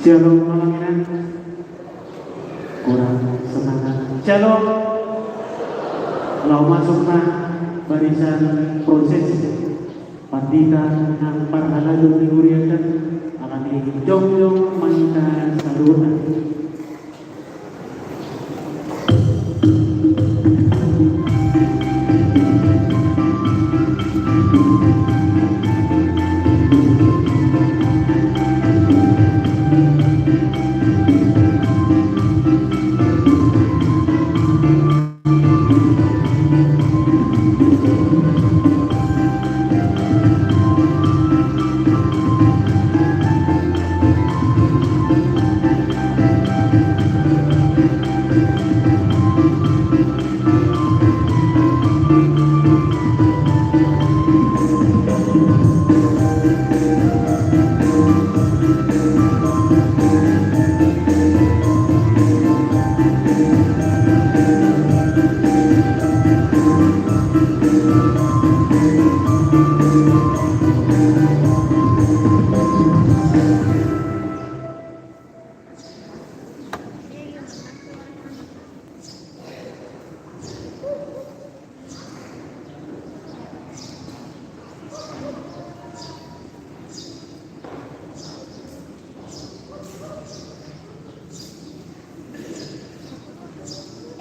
Shalom Malanginan, kurang semangat. Shalom, lau masukna barisan proses pandita yang parhaladu diguriakan akan dijong-jong mainkan saluran.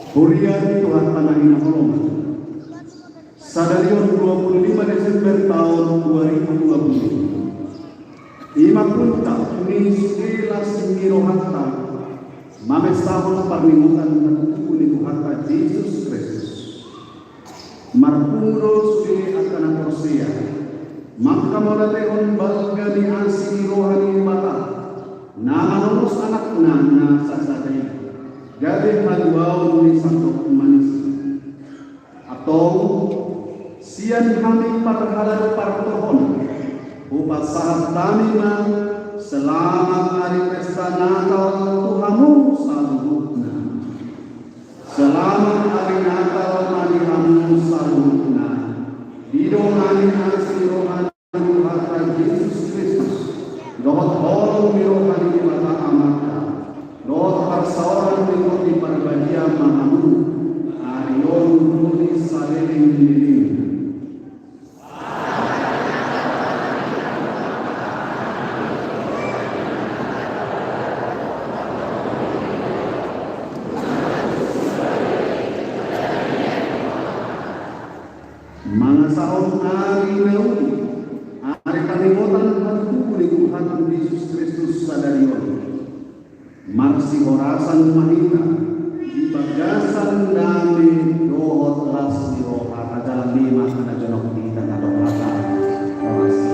Hurian Tuhan Tanah Inaholoma Sadarion 25 Desember tahun 2020 Ima punta Nisela Singiro Hatta Mamesahon Parlimutan Natukuni Hatta Yesus Kristus Marpuno Sui Akana Korsia Makamodateon Balgani Asi Rohani Mata Nama anakna na sasadaya Gade haluau ni santok manis atau sian kami parhalal partohon upat sahat tamina selamat hari pesta Natal Tuhamu salutna selamat hari Natal manihamu salutna didongani asli rohani Tuhan Yesus Kristus dohot holong mirohani mata amata dohot parsaoran di parbadia mahamu arion nuri salering diri mangasahon ari leuni ari kalimutan hatuku di Tuhan Yesus Kristus sadarion marsi horasan mahita di bagasan dami dohot las di roha dalam lima kana jonok kita kadok rata horasi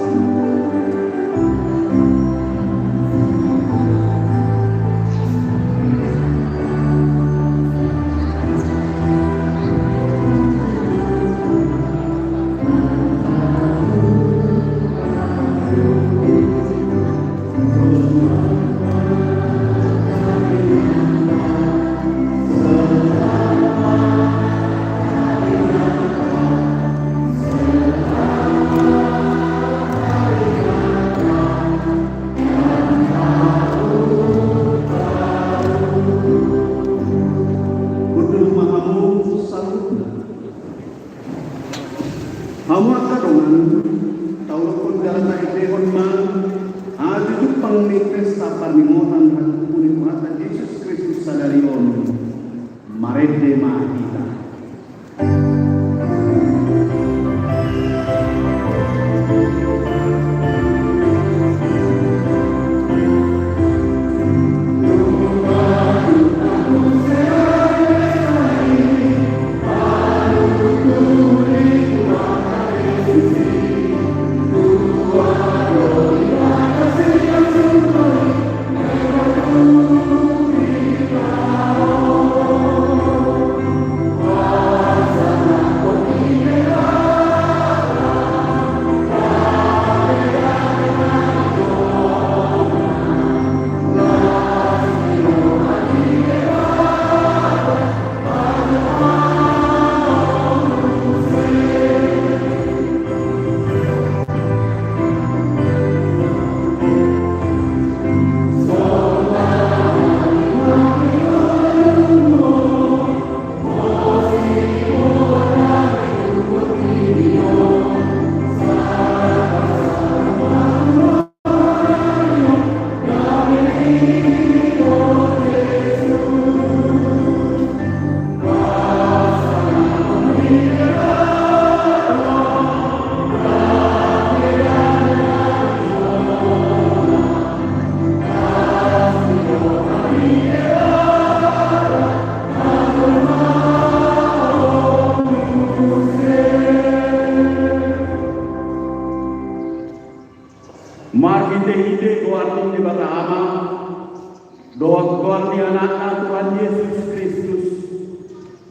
di anak Tuhan Yesus Kristus.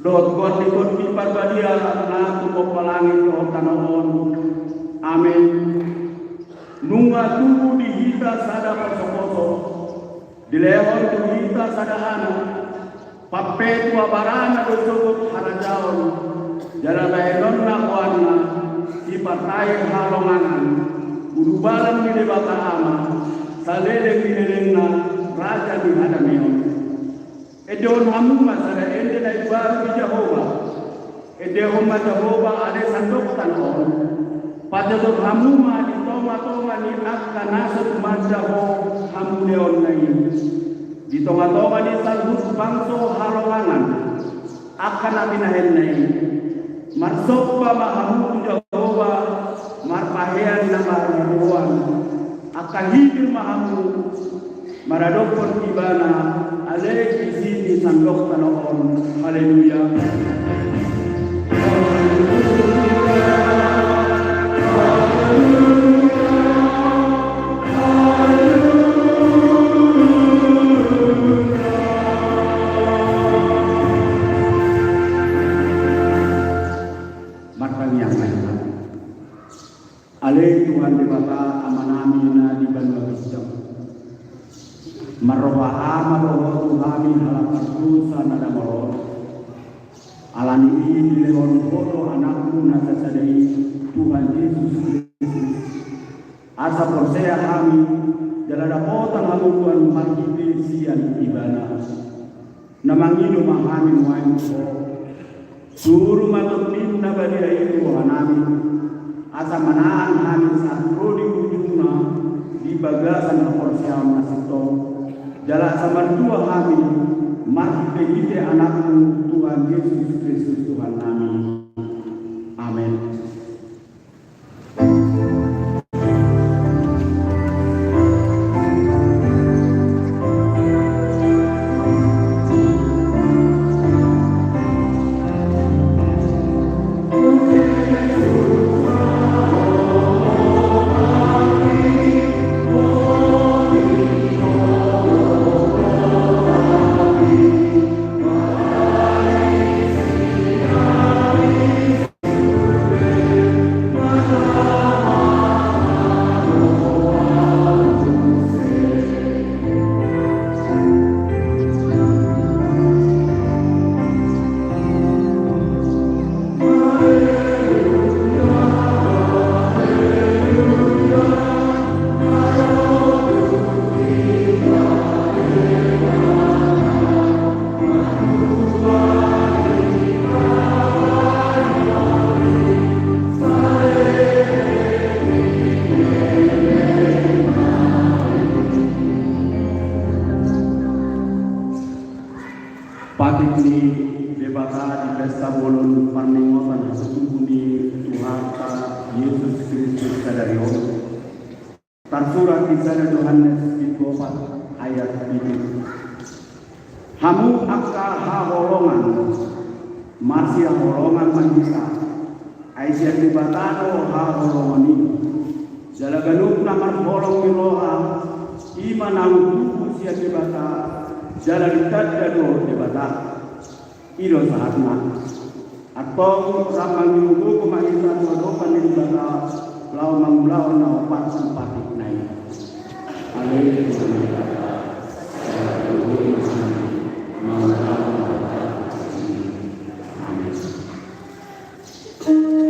Dot God di parbadia na tu palangit o tanaon. Amin. Nunga tubuh dihita sada pasokoso. Dilehon dihita sada anak. Papetua barana dosogot harajaon. Jala baenon na kuana. Ipatai halonganan. Udubalan di debata ama. Salele na raja di hadamion. Edon hamu masada ende na ibaru di Jehovah. Ede homa Jehovah ade sandok tanon. Pada dot hamu ma di toma ni akka nasat majaho hamu leon na ini. Di toma di salhut bangso halonganan. Akan abinahen na ini. Marsopa mahamu Jehovah. Marpahean na mahamuan. Akan hidup mahamu. Maradokon ibana alek isini sandok tanon. Haleluya. Matang yang lain. Ale Tuhan dibata amanami na di banwa bisjam. Marroha amaroho Tuhami halapan dosa nada molor. Alani ini leon foto anakku nasa sadai Tuhan Yesus Kristus. Asa persea kami jalada potang hamuan margite sian ibana. Namangino mahamin wain ko. Suruh matuk minna badia itu hanami. Asa manaan kami saat rodi ujungna di bagasan porsiam nasito. Jala samantua kami mati begite anakmu Tuhan Yesus Kristus Tuhan kami. Amin. Patik ni debata di pesta bolon parningotan hasutubuni Tuhan Yesus Kristus sadario. Tersurat di sana Yohanes di 4 ayat ini. Hamu akka haholongan masih holongan manusia. Aisyah dibatano haholongan ini. Jalaganuk namar holong miloha iman ang tubuh siya dibata. Jalan tadado debata ilo sahatna atau ramang minggu kumaitan wadokan di bata lau mangulaw na opat sempatik nai haleluya. Oh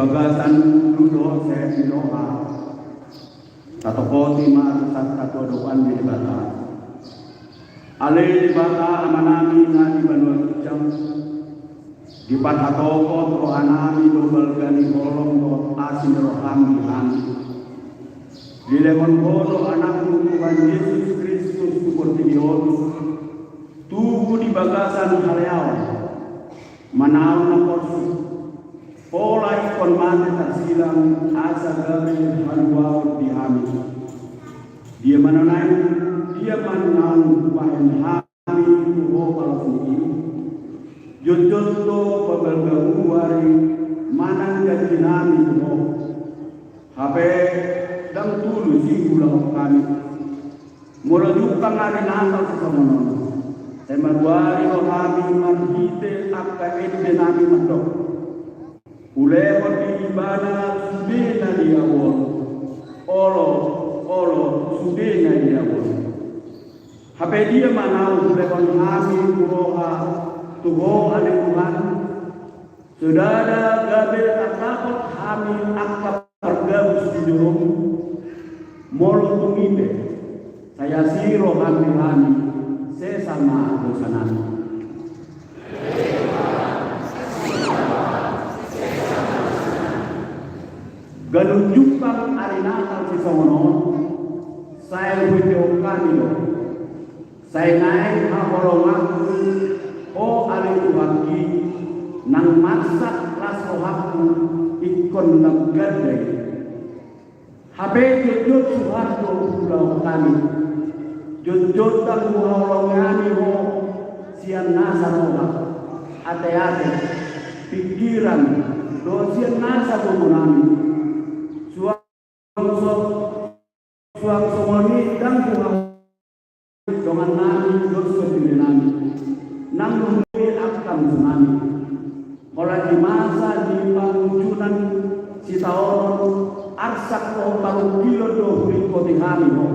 bagasan ludo saya doa satu koti satu doan di bata ale di bata amanami na di banua jam di bata toko rohanami dobel gani bolong do asin rohami kami di lemon bodo anakku Tuhan Yesus Kristus seperti tubuh di bagasan haleau manau na korsu pola ikon mati tersilang asa gabe haluau di hami dia mananai dia mananau pahen hami tuho palsuni jojoto pabelgamu wari manang gajinami tuho habe dang tulu si ulang kami mula jukang ari natal sesamono Emaruari rohami marhite akka ede nami mandok ulewo di ibadah sudena diawon olo sudena diawon hape dia manau ulewon hami kuroha tuho ale Tuhan saudara gabe takapot hami akka pergabus di dorong molo tumibe saya siro hami sesama dosanami galunjukang arinakal si Somono saya video kami lo saya naik haholongan o alituhaki nang masak lasohaku ikon naggadai habe jujur suharto pulau kami jujur tak muhalongani ho sian nasa roha ate-ate pikiran do sian nasa tumunami suang somoni dan kuhau dongan nami dosa nami nang lumui akam tsunami mulai di masa di pangjunan si tahun arsak ko paru kilo do riko tingami ho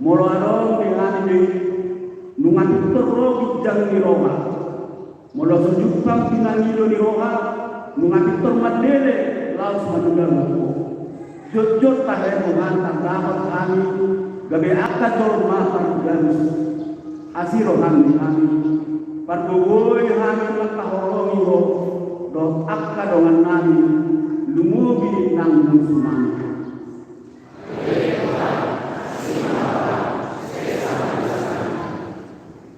molo adon dengan di nungan terrogi jang di Roma molo sejupang pinangilo di Roma nungan termadele laos manunggal jujur tahe mengantar dapat kami gabe akad dorma pargalus asiro kami parbugoy kami matahorogi ho do akad dongan nami lumubi nang musumani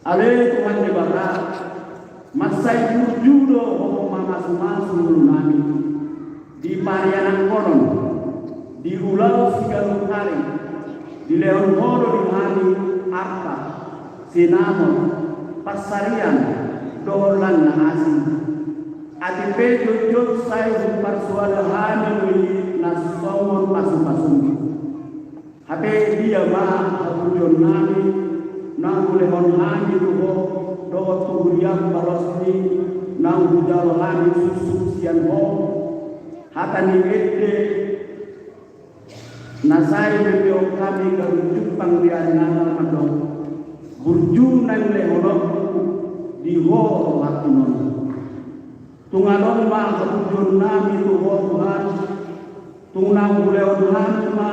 ale Tuhan di bata masai judo ho mamasu-masu nami di parianan konon di ulau sigalung kali di leon hodo di hani arta sinamon pasarian dolan na asin ati pejo jod sai parsuala hani na somon pasu-pasu habe dia ma abujon nami nang ulehon hani tuho doa turiang balosni nang budal hani susu sian ho hatani ete nasai beliau kami kerujukan di anak mandok burjunan leholok di ho lakunon tungalon ma kerujun nami tuho Tuhan tunang beliau Tuhan ma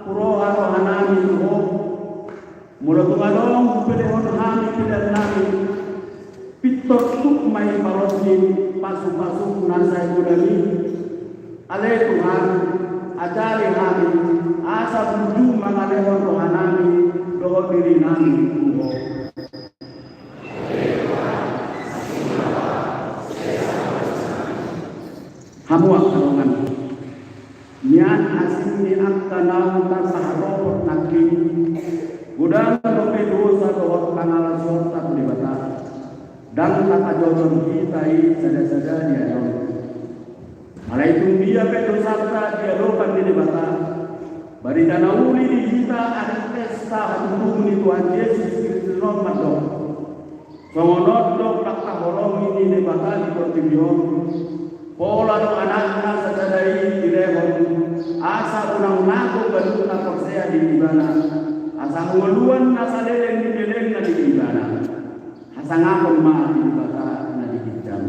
puroha rohanami tuho mula tungalong pelehon hami tidak nami pitor tuk mai parosni pasu-pasu nasai kudami ale Tuhan ajari kami asa buju mangalehon rohanami doho diri nami tuho hamuak kalongan nian asin ni akta naun tasaharobot nakin gudang dope dosa dohot kanal sorta pelibata dan kata jodoh kita sada-sada dia dong malaikum dia pedo sabta dia dokan di bata bari danauli di kita ada pesta hukum ni Tuhan Yesus Kristus nomad dong songonot dong takta holong ini di bata di pertibion pola dong anak-anak sadadai di lehon asa unang naku gaduta korsea di ibana asa nguluan nasa leleng di leleng na di ibana asa ngapon ma di bata na di kijam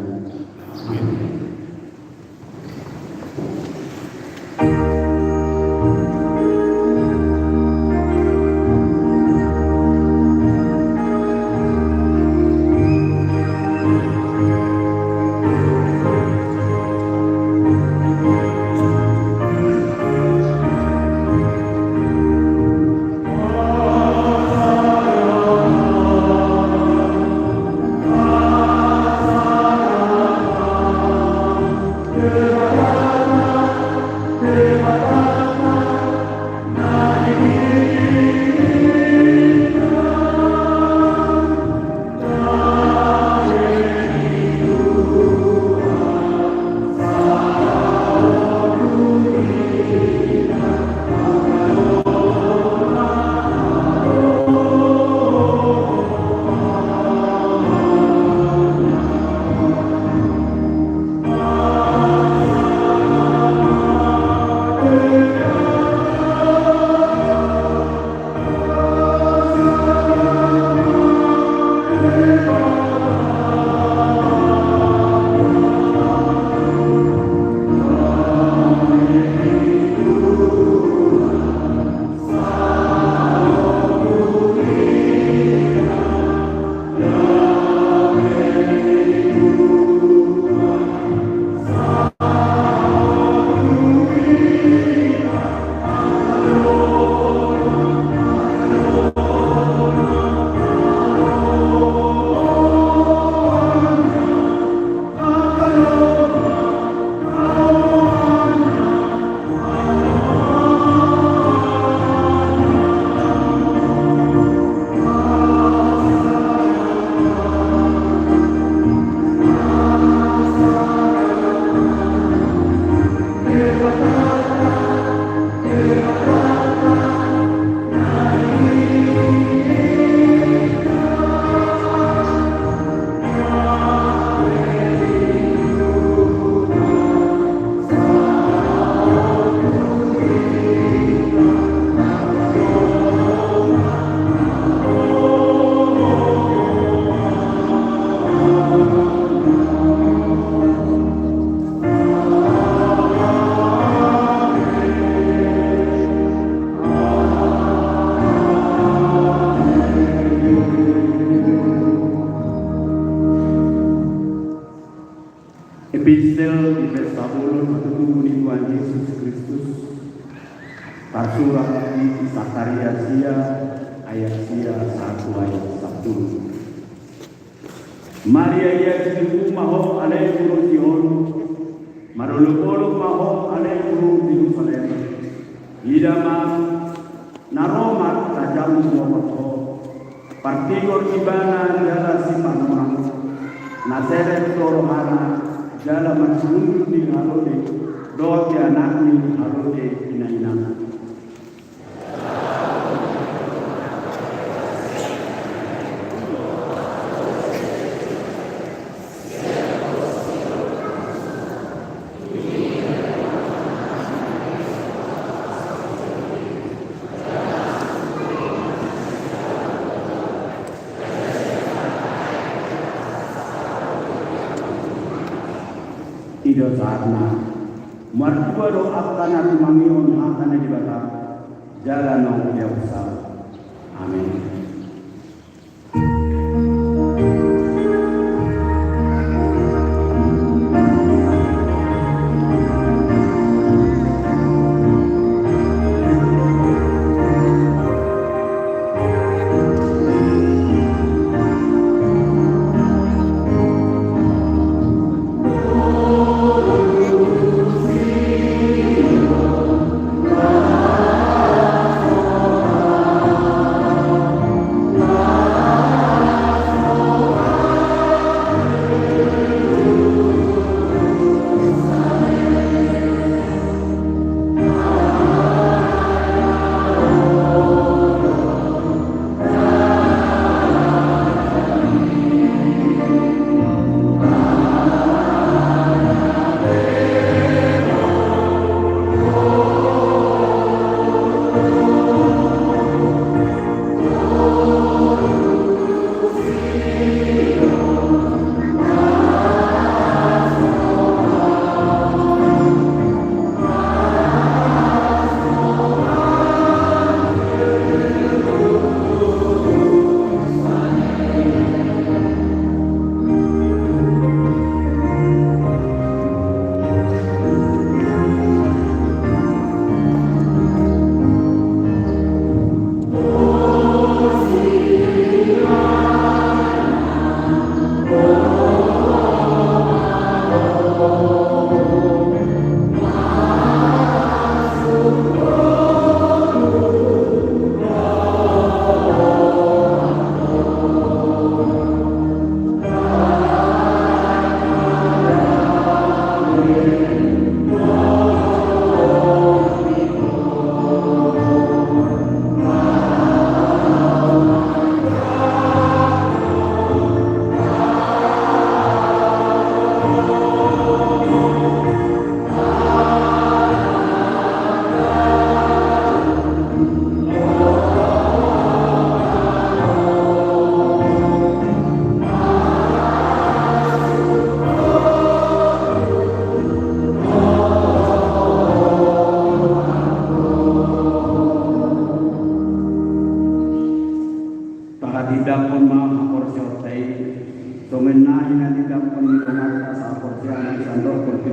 Epistel di Sabulun Tuhan Tuhan Yesus Kristus Tarsurah di Sakaria sia ayat sia 1 ayat 1. Maria ia cipu maho alai guru Sion marulukolo maho alai guru Yerusalem idama naromat tajamu mokoto partigor ibana jala simanong naseret torohana jala mansulun di halode doa ke anakni halode inainana. Tidak saatnya mertua doa karena tumangion akan dibaca jalan yang dia usah. Amin.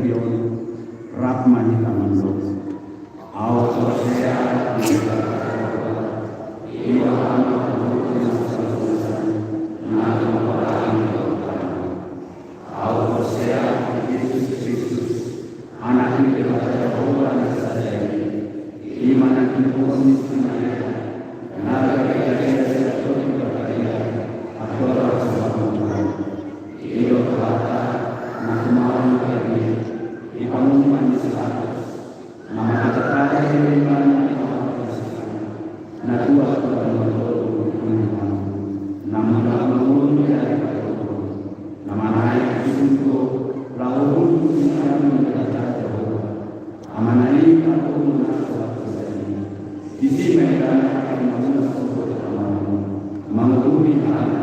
Kriyon, Ratma Hitamando, Au Hosea, Yesus Kristus, anak daripada Yehova Nasadari, iman dan kemurni sebenarnya, naga kejadian sesuatu berkarya, atau rasa Tuhan, hidup kata, nakmaran kami, di pengumuman di selatus, nama kata kaya iman, natua Tuhan berdoa, nama mengundi dari nama naik untuk laut yang mendapat Jehovah. Amanai aku mendapat di sini mereka akan mengundi anak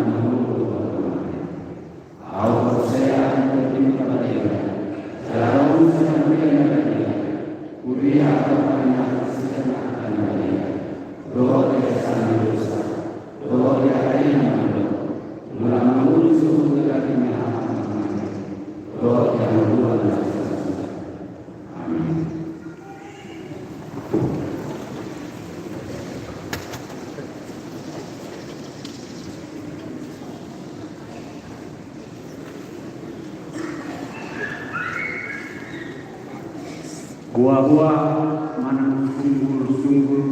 Au saya berterima kasih selalu sesuai dengan Uria banyak kesempatan doa kesan dosa doa yang mulai mengurus dari doa yang luar biasa. Amin. Buah-buah mana sungguh-sungguh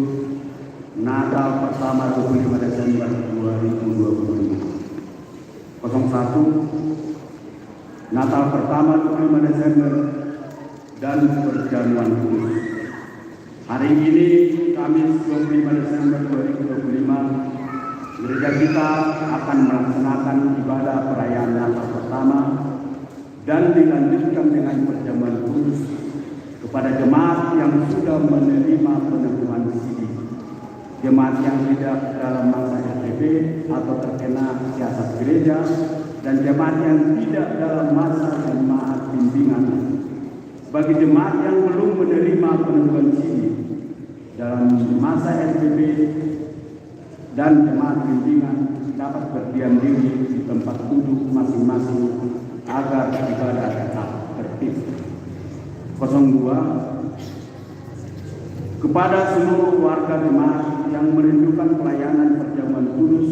Natal pertama 25 Desember 2025. 01 Natal pertama 25 Desember dan perjamuan kudus. Hari ini Kamis 25 Desember 2025, gereja kita akan melaksanakan ibadah perayaan Natal pertama dan dilanjutkan dengan perjamuan kudus kepada jemaat yang sudah menerima peneguhan sidi, jemaat yang tidak dalam masa SPP atau terkena siasat gereja, dan jemaat yang tidak dalam masa jemaat bimbingan. Bagi jemaat yang belum menerima peneguhan sidi dalam masa SPP dan jemaat bimbingan dapat berdiam diri di tempat duduk masing-masing agar ibadah tetap tertib. 02 kepada seluruh warga jemaat yang merindukan pelayanan perjamuan kudus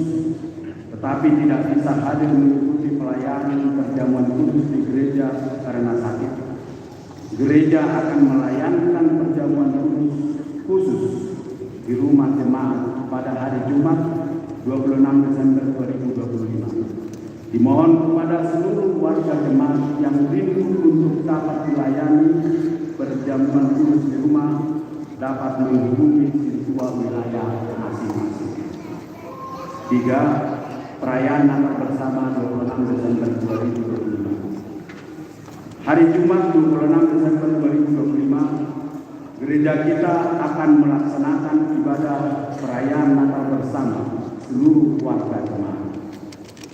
tetapi tidak bisa hadir mengikuti pelayanan perjamuan kudus di gereja karena sakit, gereja akan melayangkan perjamuan kudus khusus di rumah jemaat pada hari Jumat 26 Desember 2025. Dimohon kepada seluruh warga jemaat yang rindu untuk dapat melayani perjamuan kudus di rumah dapat menghubungi siswa wilayah masing-masing. 3. Perayaan Natal bersama 26 Desember 2025. Hari Jumat 26 Desember 2025, gereja kita akan melaksanakan ibadah perayaan Natal bersama seluruh warga jemaat.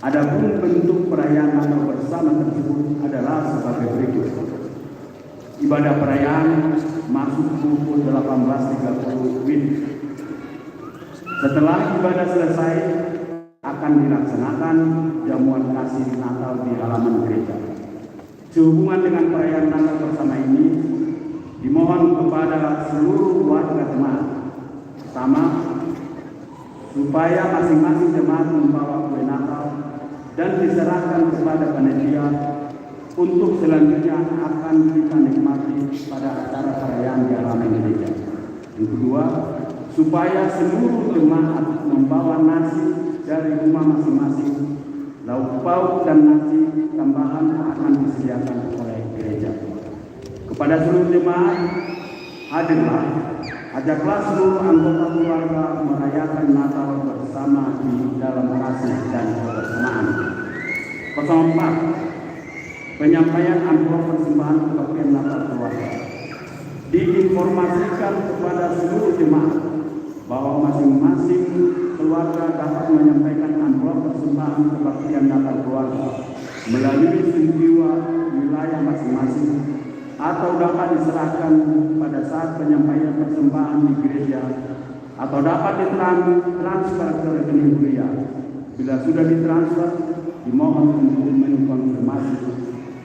Adapun bentuk perayaan Natal bersama tersebut adalah sebagai berikut. Ibadah perayaan masuk pukul 18.30 WIB. Setelah ibadah selesai, akan dilaksanakan jamuan kasih Natal di halaman gereja. Sehubungan dengan perayaan Natal bersama ini, dimohon kepada seluruh warga jemaat, pertama, supaya masing-masing jemaat membawa kue Natal dan diserahkan kepada panitia untuk selanjutnya akan kita nikmati pada acara perayaan di halaman gereja. Yang kedua, supaya seluruh jemaat membawa nasi dari rumah masing-masing, lauk pauk dan nasi tambahan akan disediakan oleh gereja. Kepada seluruh jemaat, hadirlah, ajaklah seluruh anggota keluarga merayakan Natal bersama di dalam kasih dan kebersamaan. 04. Penyampaian amplop persembahan kebaktian Natal keluarga. Diinformasikan kepada seluruh jemaat bahwa masing-masing keluarga dapat menyampaikan amplop persembahan kebaktian Natal keluarga melalui senjiwa wilayah masing-masing atau dapat diserahkan pada saat penyampaian persembahan di gereja atau dapat ditransfer ke rekening gereja. Bila sudah ditransfer, dimohon untuk mengkonfirmasi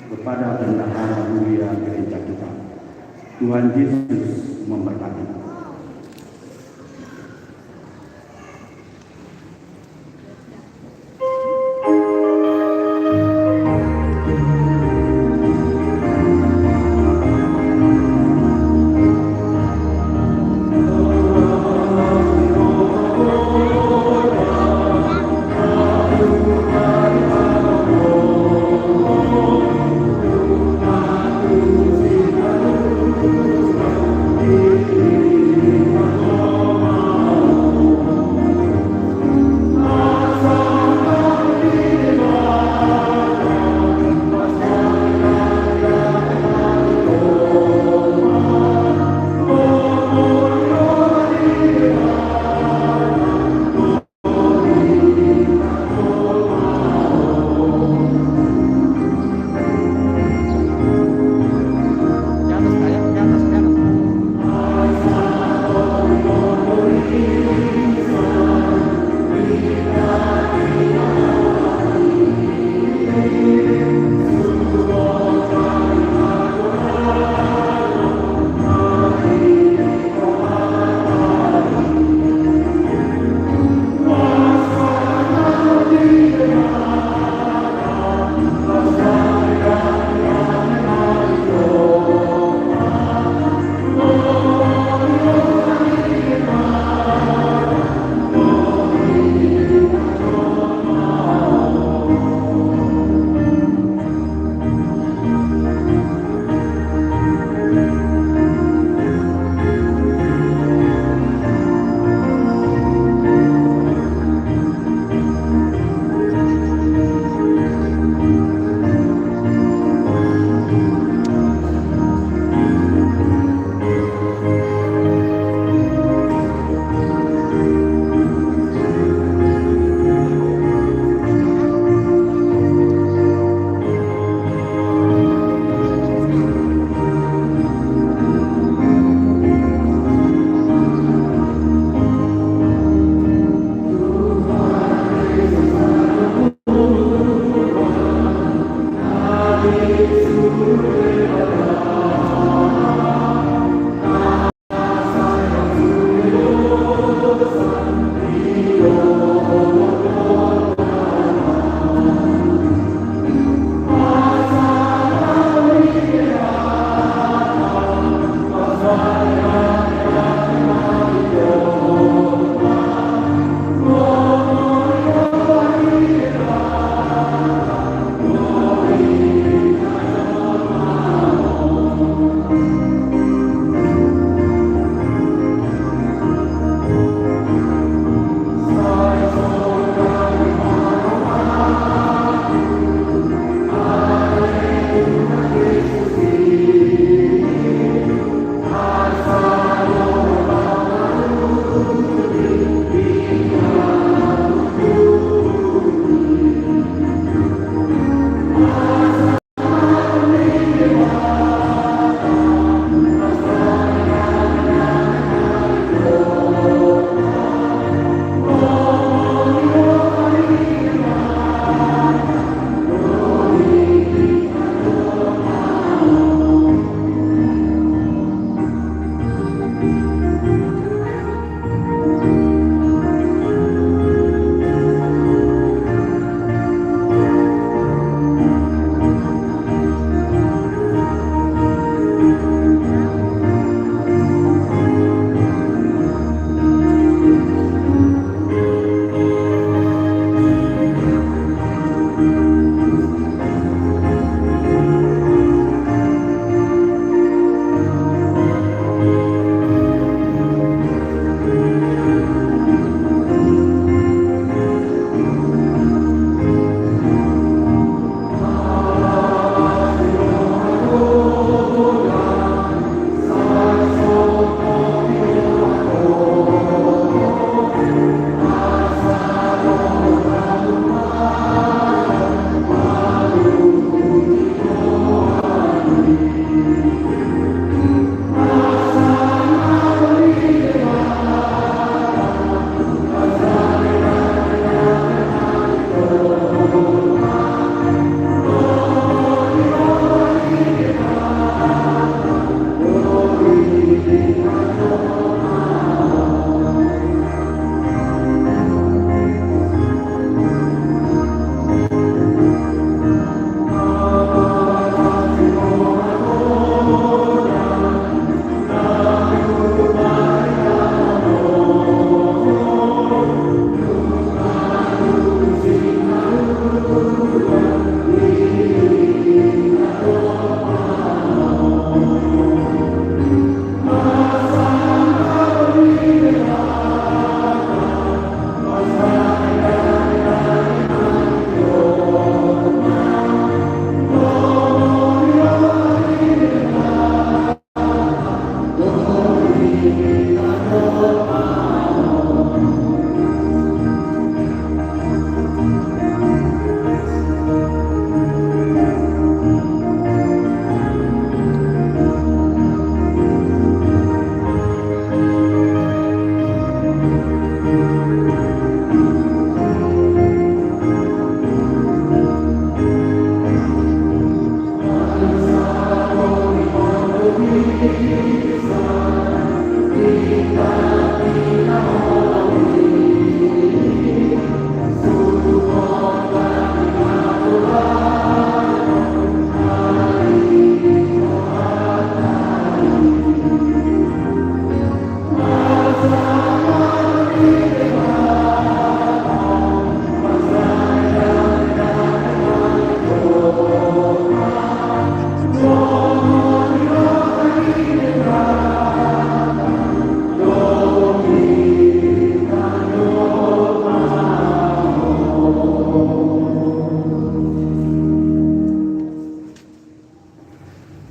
kepada bendahara mulia gereja kita. Tuhan Yesus memberkati. Amen.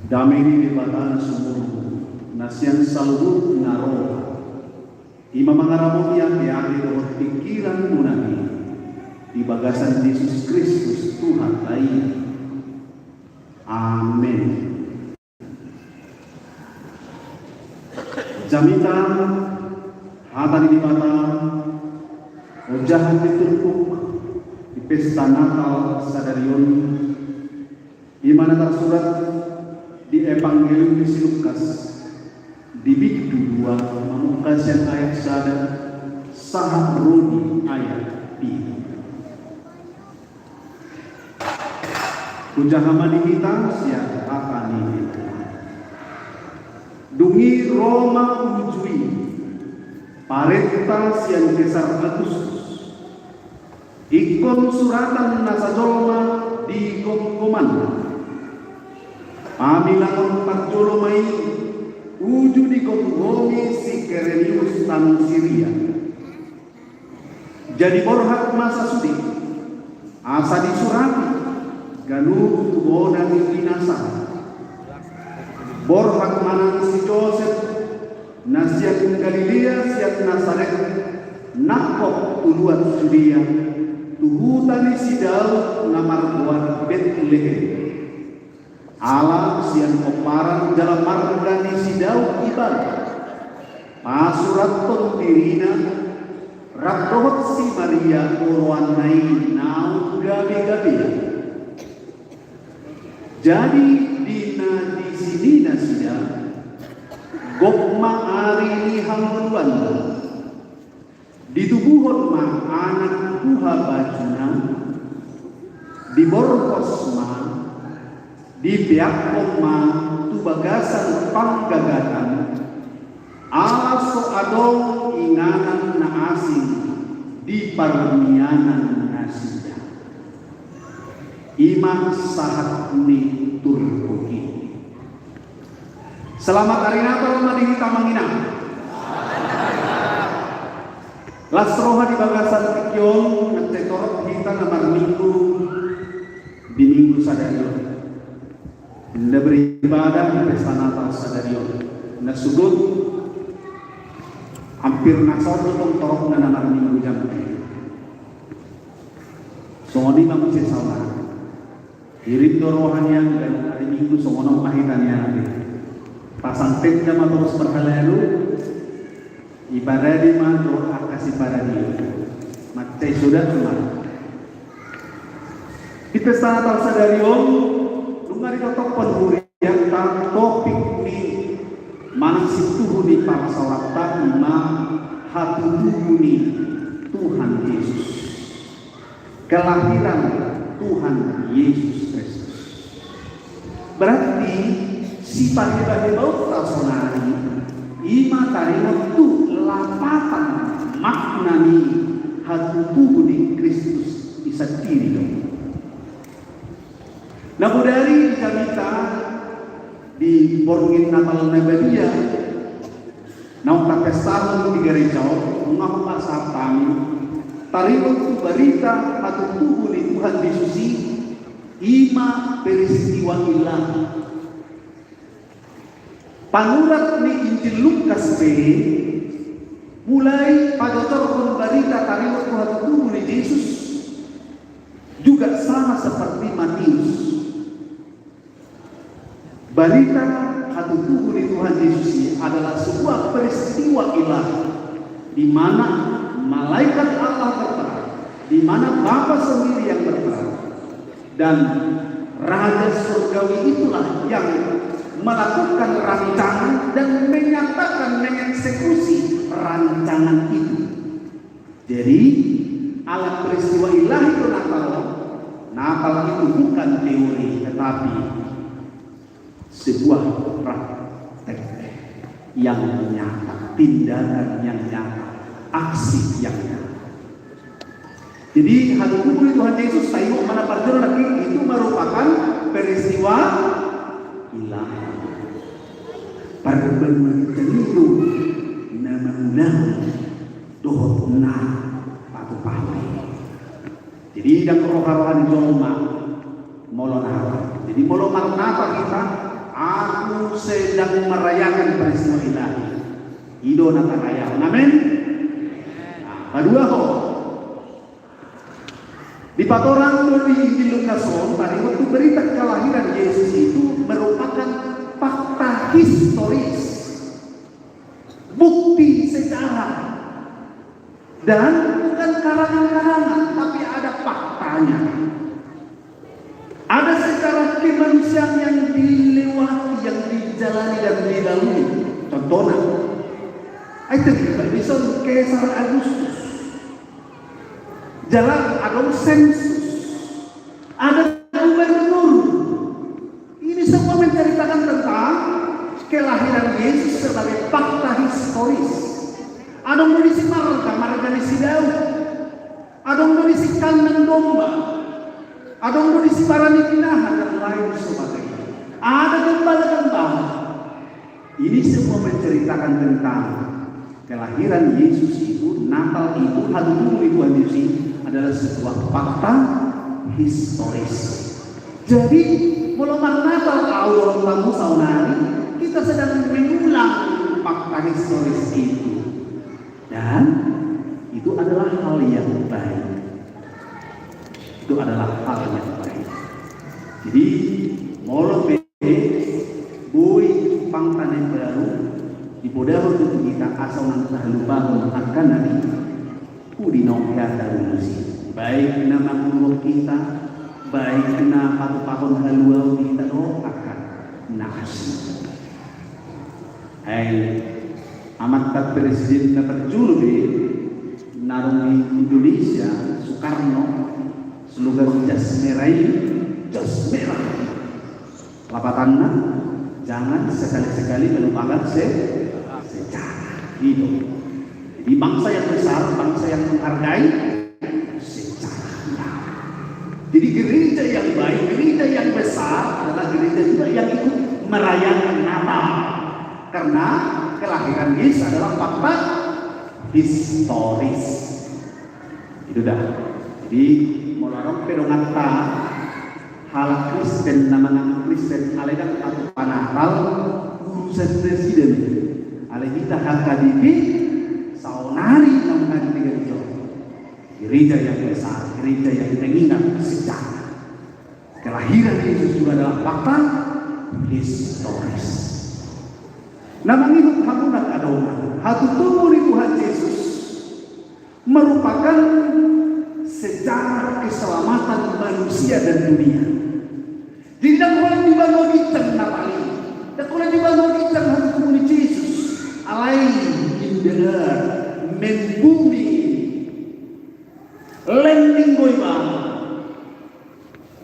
Damai di batana sumur nasian salubut ngaroha ima mangaramu yang diambil dengan pikiran munani di bagasan Yesus Kristus Tuhan lain. Amin. Jamita hata di mata ujahan ditumpuk di pesta Natal Sadarion di mana tersurat di Evangelium Lukas di bid 2 memungkaskan ayat sadar sahat rodi ayat 3 ujahamani kita siap akan ini dungi Roma ujui parenta siang Kesar Agustus ikon suratan nasajolma di gomgoman Amilangon Parjolomai uju di gomgomi si Kerenius tan Siria jadi borhak masa sudi asa disurati ganu tuboda di dinasa borhak manang si Joseph nasiat Galilea siat Nazaret nakok tuluan Judea tuhutani si Daud namar buat Bethlehem Allah siang koparan dalam margani si Daud ibadah pasurat pentirina rakohot si Maria urwanai nau gabi-gabi jadi dina di sini nasida gokma ari ni hamluan di tubuhon ma anak tuha bajuna di borkos ma di pihak koma tu bagasan panggagatan aso adong inganan na asing di parmianan nasida iman sahat ni turkoki selamat hari Natal mading kamanginang lasroha di bagasan tikyong nagtetorot kita na minggu di minggu sadarion Anda beribadah di pesta Natal Sadarion nasugod hampir nasor tong torok na namar minggu jam songoni mamusin sauna irit dorohannya dan hari minggu songonong mahitannya nanti pasang tetnya terus berhalalu ibadah di manto akasi pada dia macai sudah cuma di pesta Natal Sadarion ngari totok penhurian tang topik ni manang situhu ni paksawata ima hatuhu ni Tuhan Yesus kelahiran Tuhan Yesus Kristus berarti si pahibah-hibah tasonari ima tarimo tu lapatan maknani hatuhu ni Kristus isa diri dong. Nah dari cerita di Borgin Natal Nebedia, naung pestahan di gereja, mengapa pasal kami, tarikut berita atau tubuh di Tuhan Yesus ima peristiwa ilah. Panurat ni Injil Lukas B, mulai pada turun berita tarikut Tuhan tubuh di Yesus, juga sama seperti Matius. Balita atau tubuh di Tuhan Yesus adalah sebuah peristiwa ilahi di mana malaikat Allah berperang, di mana Bapa sendiri yang berperang, dan Raja Surgawi itulah yang melakukan rancangan dan menyatakan mengeksekusi Jadi alat peristiwa ilahi itu Natal itu bukan teori, tetapi sebuah praktek yang nyata, tindakan yang nyata, aksi yang nyata. Jadi hal kubur Tuhan Yesus tayo mana parjur lagi itu merupakan peristiwa ilahi. Perbenar itu nama mudah dohot na patu pahwi. Jadi dan roh-rohan joma molonara. Jadi molonara kita, aku sedang merayakan peristiwa ilahi. Ido nataraya. Amin. Nah, kedua di patoran dari Injil Lukas tadi waktu berita kelahiran Yesus itu merupakan fakta historis, bukti sejarah, dan bukan karangan-karangan, tapi ada faktanya. Ada secara kemanusiaan yang dilewati, yang dijalani dan dilalui. Contohnya, itu bisa Kaisar Agustus. Jalan ada sensus, ada gubernur. Ini semua menceritakan tentang kelahiran Yesus sebagai fakta historis. Ada yang berisi marga di Daud, ada yang berisi kandang domba, ada yang berisi barani pinahan dan lain sebagainya. Ada gembala-gembala. Ini semua menceritakan tentang kelahiran Yesus itu, Natal itu, hal itu adalah sebuah fakta historis. Jadi mulai Natal awal tamu saunari kita sedang mengulang fakta historis itu, dan itu adalah hal yang baik. Itu adalah hal yang baik. Jadi mulai boy pangtan yang baru di bodaro itu kita asal nanti lupa akan nanti udinongka darusi. Baik nama guru kita, baik nama patu-patun haluau kita doakan nasi. Hai amat tak presiden terjulu di narungi Indonesia Soekarno slogan jas merah lapatanna jangan sekali-sekali melupakan sejarah hidup. Jadi bangsa yang besar, bangsa yang menghargai sejarah. Jadi gereja yang baik, gereja yang besar adalah gereja juga yang ikut merayakan Natal. Karena kelahiran Yesus adalah fakta historis. Itu dah. Jadi melarang pedongata hal Kristen nama Kristen aledan atau Natal urusan presiden. Alih kita hakadipi saunari namanya gereja yang besar, gereja yang mengingat sejarah. Kelahiran Yesus juga adalah fakta historis. Nama hidup hamunat adona, hatu tubuh di Tuhan Yesus merupakan sejarah keselamatan manusia dan dunia. Jadi tidak boleh dibangun Natal ini, tidak boleh dibangun hatu tubuh di Yesus. Alai indah membumi landing goiba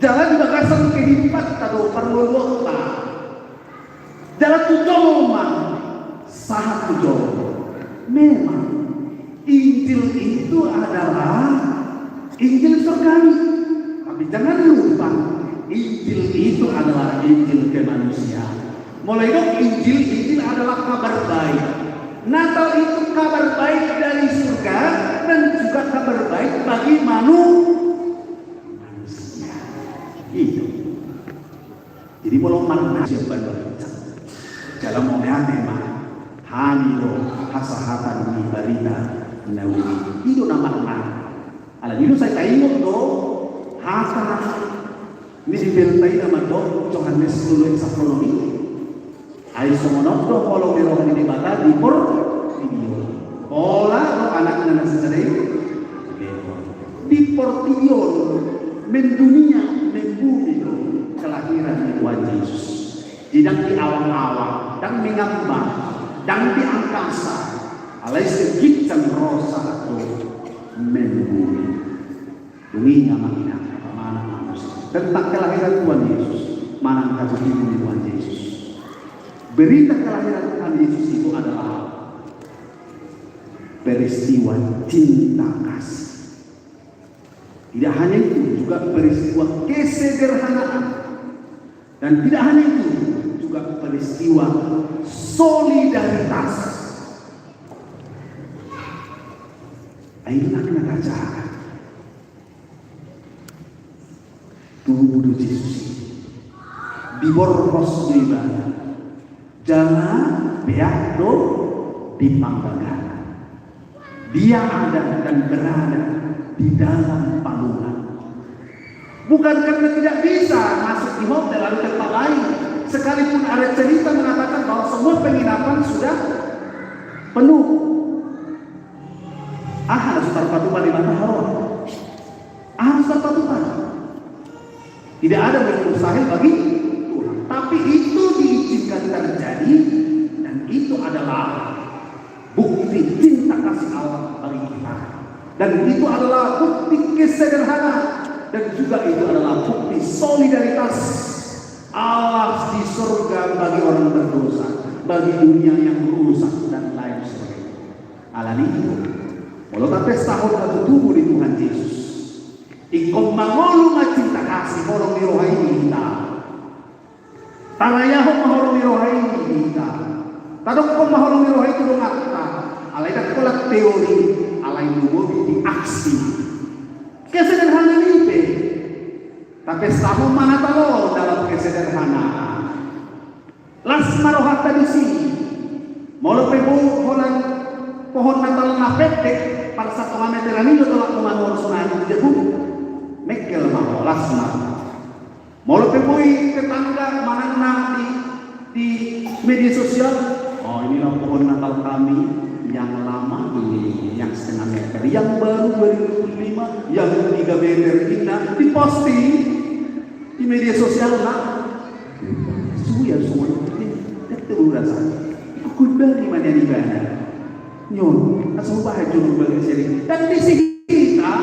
jalan di bagasan kehidupan kado perlu waktu jalan tujoma sangat tujoma. Memang Injil itu adalah Injil surgawi, tapi jangan lupa Injil itu adalah Injil kemanusiaan. Mulai dong Injil adalah kabar baik. Natal itu kabar baik dari surga dan juga kabar baik bagi manusia. Itu. Jadi belum manusia berbicara. Dalam momen tema Hamilo hasahatan di barita nawi. Itu nama. Ala itu saya tengok do hasa ini dibeltai nama do Johannes 10:10. Ay sumunod do kalau meron ini bata di por video. Ola do anak na nasasaday di Portillo mendunia membumi kelahiran Tuhan Yesus. Tidak di awang-awang dan mengambang dan di angkasa alai segit dan rosa atau membumi. Dunia makina mana manusia tentang kelahiran Tuhan Yesus, mana kasih Tuhan Yesus. Berita kelahiran Tuhan Yesus itu adalah peristiwa cinta kasih. Tidak hanya itu, juga peristiwa kesederhanaan. Dan tidak hanya itu, juga peristiwa solidaritas. Ayolah kita baca tubuh Yesus diborgos di ibadah, jangan biar dipanggakan. Dia ada dan berada di dalam palungan. Bukan karena tidak bisa masuk di hotel lalu tempat lain. Sekalipun ada cerita mengatakan bahwa semua penginapan sudah penuh. Harus terpatukan di mata Allah. Harus terpatukan. Tidak ada yang mustahil bagi Tuhan. Tapi itu diizinkan terjadi, dan itu adalah bukti cinta kasih Allah bagi kita. Dan itu adalah bukti kesederhanaan. Dan juga itu adalah bukti solidaritas Allah di surga bagi orang berdosa, bagi dunia yang rusak dan lain sebagainya. Alani itu, walau tak setahun satu tubuh di Tuhan Yesus, ikom mangolu cinta kasih horong dirohai kita, tanayah mahorong dirohai kita, tadok kom mahorong dirohai itu dong akta, alai dak kolak teori, alai nubuh di aksi. Kesederhanaan itu, tapi setahun mana tahu dalam kesederhanaan. Las marohat tadi sih, mau lepebu pohon Natal napete pada satu meteran itu tolak kemana sunan itu mekel mau las mau lepebu tetangga mana di media sosial. Oh, inilah pohon Natal kami yang lama ini, yang setengah meter, yang baru 2005, yang 3 meter kita diposting di media sosial lah. Suya semua itu rasa. Aku dari mana di mana? Nyon, asal bahaya jono bagi sini. Dan di sini kita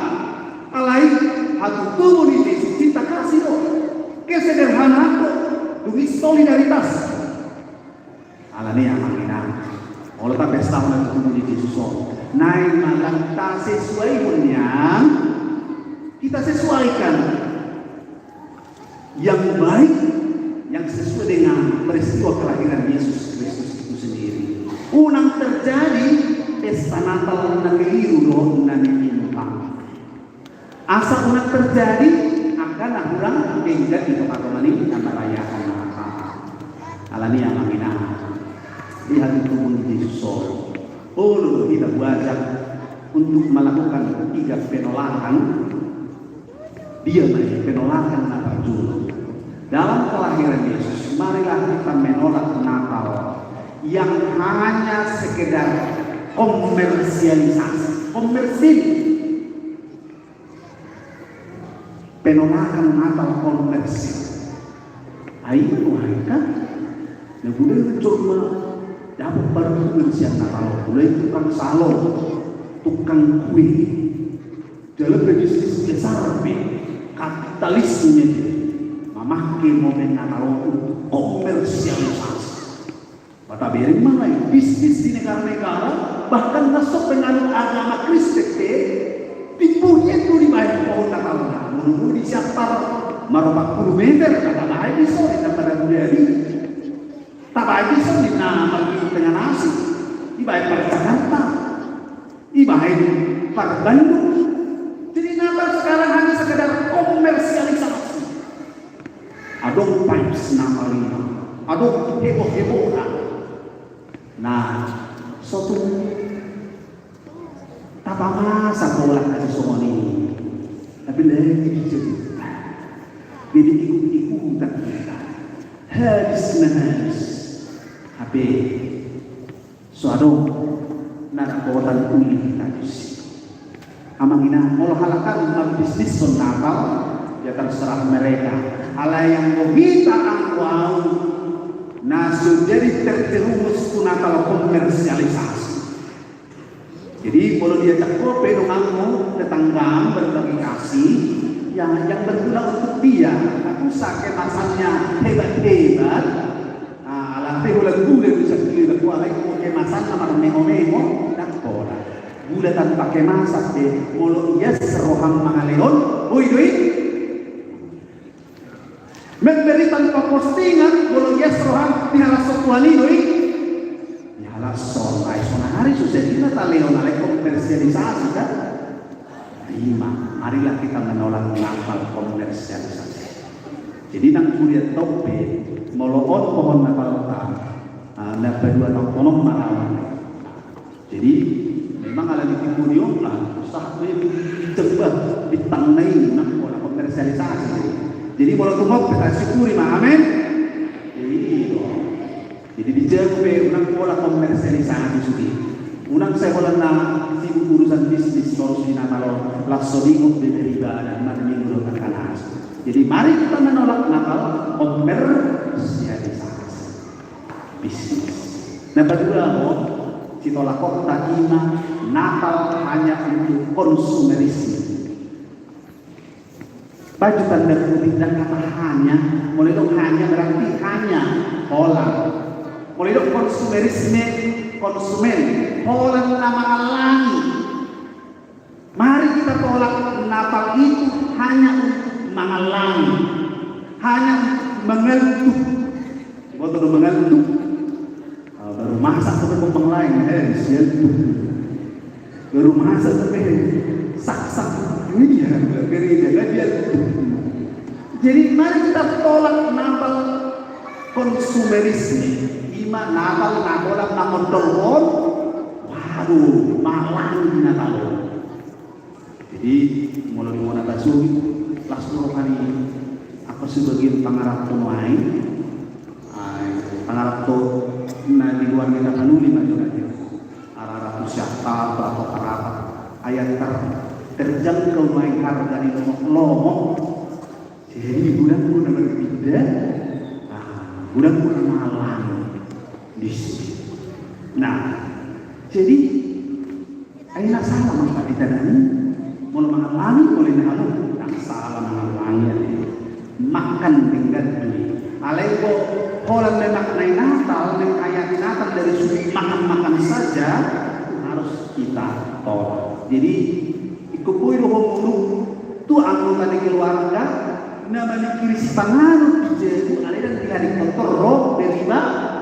alai hatu tubuh ini cinta kasih loh, kesederhanaan loh, demi solidaritas. Alani yang mengenal. Oleh tapi setahun itu tubuh di Yesus. Naik malam tak sesuai punya, kita sesuaikan yang baik, yang sesuai dengan peristiwa kelahiran Yesus Kristus itu sendiri. Unang terjadi pesta Natal na keliru doon na niminutang. Asa unang terjadi akan urang tinggal di tempat ini yang merayakan Natal. Alani yang mengenal. Lihat itu pun Yesus. Kita belajar untuk melakukan 3 penolakan. Dia penolakan Natal dulu. Dalam kelahiran Yesus, marilah kita menolak Natal yang hanya sekedar komersialisasi, komersil. Penolakan Natal komersil. Ayo mereka yang boleh mencoba dapat barang siang Natal, mulai tukang salon, tukang kue, dalam bisnis besar, kapitalisme, memakai momen Natal untuk komersialisasi. Kata beri mana bisnis di negara-negara, bahkan masuk penganut agama Kristen, dipunyai itu di bawah pohon Natal, menunggu di siapar, marah 40 meter, kata lain di sore daripada budaya. Tak baik bisa dinamakan dengan nasi, ibarat pada Jakarta, ibarat pada Bandung. Jadi Natal sekarang hanya sekedar komersialisasi. Adong pipes Natal ini, adong heboh-hebohan. Nah, suatu tak masa pola kasih semua ini, tapi lagi jadi ikut-ikutan kita, hadis. Tapi suatu nak kawatan kulit tadi. Amang ina mau halakan bisnis Natal, ya terserah mereka. Ala yang meminta angwau, nasu jadi terjerumus Natal komersialisasi. Jadi Jadi kalau dia cakap penungangmu tetangga berbagi kasih yang berguna untuk dia. Aku sakit masanya hebat-hebat. Alam ulang gula bisa beli berkualai kemasan sama meho-meho dan kola. Gula tanpa kemasan deh. Kalau ia seroham mangaleon, oi. Memberi tanpa postingan, kalau ia seroham tinggal sokuan ini, nyala sonai hari susah kita leon alai komersialisasi kan? Marilah kita menolak nakal komersialisasi. Jadi nang kuliah tope moloon pohon nakal na kedua tahun marawan. Jadi memang ada di timur lah, usahanya coba ditanai nak pola komersialisasi. Jadi kalau tunggu kita syukuri amin. Jadi dijaga unang pola komersialisasi sudah. Unang saya pola na sibuk urusan bisnis terus dinamalo laksodingok beribadah dan minggu terkanas. Jadi mari kita menolak nakal komersialisasi bisnis. Nah kedua si tolak kota ima nakal hanya untuk konsumerisme. Baju tanda kutip dan kata hanya, mulai dong hanya berarti hanya pola. Mulai dong konsumerisme, konsumen, pola nama alami. Mari kita tolak nakal itu hanya untuk mengalami, hanya mengeluh. Betul mengeluh. Baru masak sampai kembang lain, siap. Baru masak sampai sak-sak. Ini dia, dia. Jadi mari kita tolak nakal konsumerisme. Ima nakal nakolam nakon telepon. Waduh, malang nakal. Jadi mulai dimana basuh, langsung kali apa sebagian pangarap tuai, pangarap tu na di luar kita kanuli maju aja. Arah siapa atau arah ayat terjangkau main harga di lomo. Jadi bulan berbeda, bulan malam di sini. Nah, jadi ayat salah maka ditandani, mau mengalami boleh nalu, tak salah mengalami. Makan dengan beli. Alego orang memaknai Natal, mengayati Natal dari sudut makan saja harus kita tolak. Jadi ikut rohong tu anggota di keluarga namanya kiri panganut jadi ada dan di kantor roh beribadah.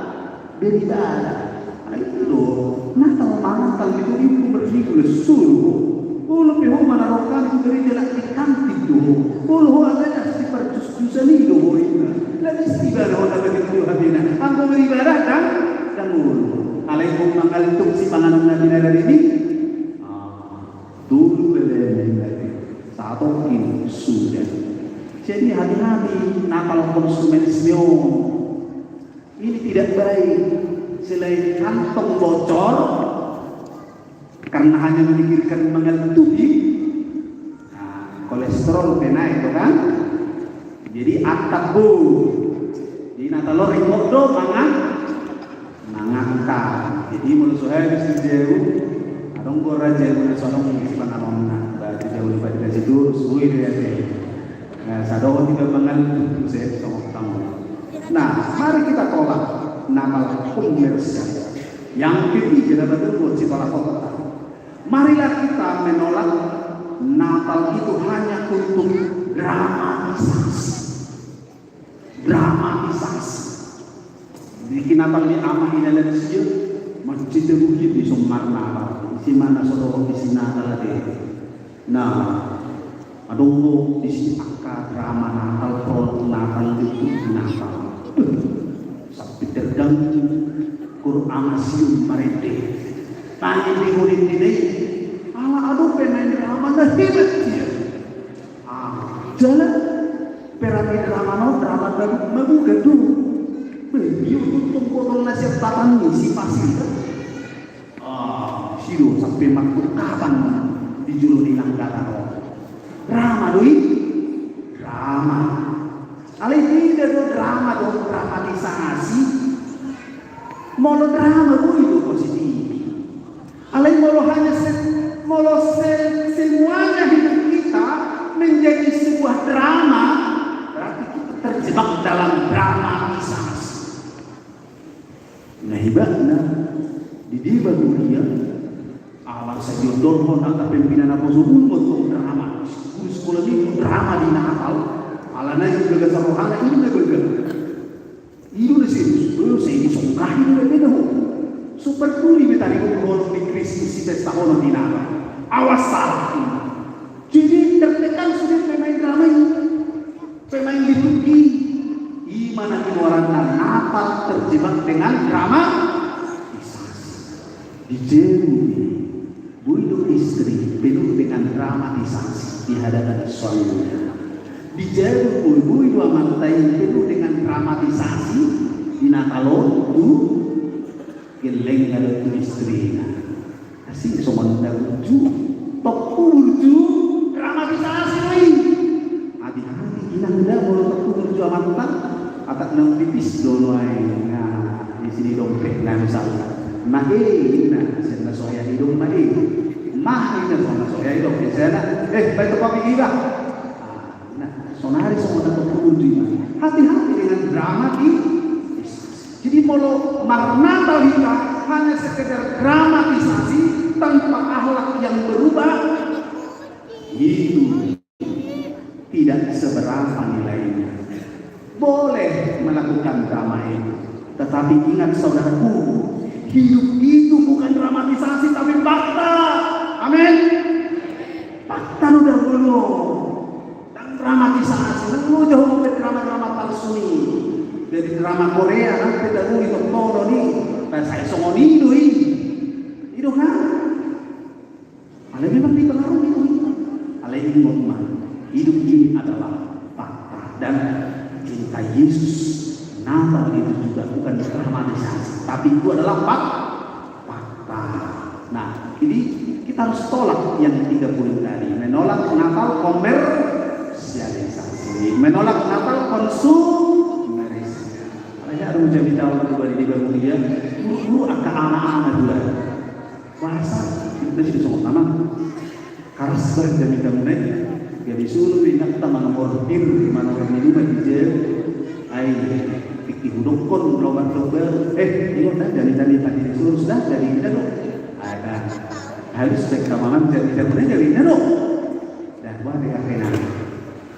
Itu loh Natal itu ibu berminggu suruh. Lebih mana rokan itu dari jalan di kantin doh. Ada di perjustusan itu ini. Lagi ibadah orang begitu habisnya. Anggo beribadah dan ulu. Alaikum mangalitum si panganut nabi dari ini. Dulu satu ini sudah. Jadi hati-hati nakal konsumerisme ini tidak baik. Selain kantong bocor karena hanya memikirkan mengeluhi, kolesterol kena itu kan. Jadi atabu. Di natalor imodo mangangka. Jadi menurut saya di jauh. Adong ko raja mo sa nong panahon na ba jauh lepas dari situ suwi dia teh. Nah, sadong tiga bangal saya sama kamu. Nah, mari kita tolak nakal komersial. Yang ketiga adalah betul si tolak kota. Marilah kita menolak Natal itu hanya untuk dramatisasi. Bikin Natal ini amat ini adalah sih masjid bukit di Sumarna. Si mana saudara di sini adalah dia. Nah, adong di sini akar drama Natal, produk Natal itu Natal. Sampai terganggu Quran asium mereka. Tanya di murid ini, ala aduh pengen drama dah hebat dia. Jalan piramid drama mabuga tu. Beliau tuntun kotor nasihat tatan si pasir. Sido sampai makhluk kapan dijuluh di langgata drama doi drama alih tidak do drama do dramatisasi molo drama itu positif alih molo hanya dia alang sa jodol ko na kapimpinan ako subungot kong drama sekolah ini drama di Natal ala na yung gaga sa rohana ini na gaga itu na saya disongkahin na beda ho super tuli betari ko kolong di Kristus si pesta kolong di Natal awas salah jadi tertekan sudah pemain drama ini pemain liturgi gimana orang Natal terjebak dengan drama dijeruhi bunuh istri penuh dengan dramatisasi di hadapan suaminya dijeruhi bunuh amantai penuh dengan dramatisasi di Natal itu geleng ada tu istrinya kasih somanda lucu tepurju dramatisasi lagi hati-hati inang dah mau tepurju amantai atak nang pipis dono ay di sini dompet na misalnya mahina sana soya hidung mahina sana soya hidung sana baik kopi kita nah sonari semua tak perlu hati-hati dengan drama ini jadi mau Natal kita hanya sekedar dramatisasi tanpa akhlak yang berubah itu tidak seberapa nilainya boleh melakukan drama itu tetapi ingat saudaraku hidup itu bukan dramatisasi tapi fakta. Amin. Fakta udah dulu. Dan dramatisasi. Lu jauh dari drama-drama palsu nih. Dari drama Korea nanti dahulu itu mono nih. Dan saya songoni itu itu kan. Ale memang dipengaruhi itu. Ale ini ngomong. Hidup ini adalah fakta dan cinta Yesus. Natal itu juga bukan dramatisasi, tapi itu adalah fakta. Nah, jadi kita harus tolak yang 30 tadi. Menolak Natal komersialisasi, menolak Natal konsumerisme. Makanya ada menjadi tahun 2023, guru akan anak-anak juga. Bahasa kita sudah sama sama. Karas berjadi kemudian, jadi suruh ingat teman ordir di mana orang ini berjaya. Dihudukkan lobar-lobar ini udah dari tadi disuruh sudah dari ini dong ada harus rekaman dari ini dong dan buat kena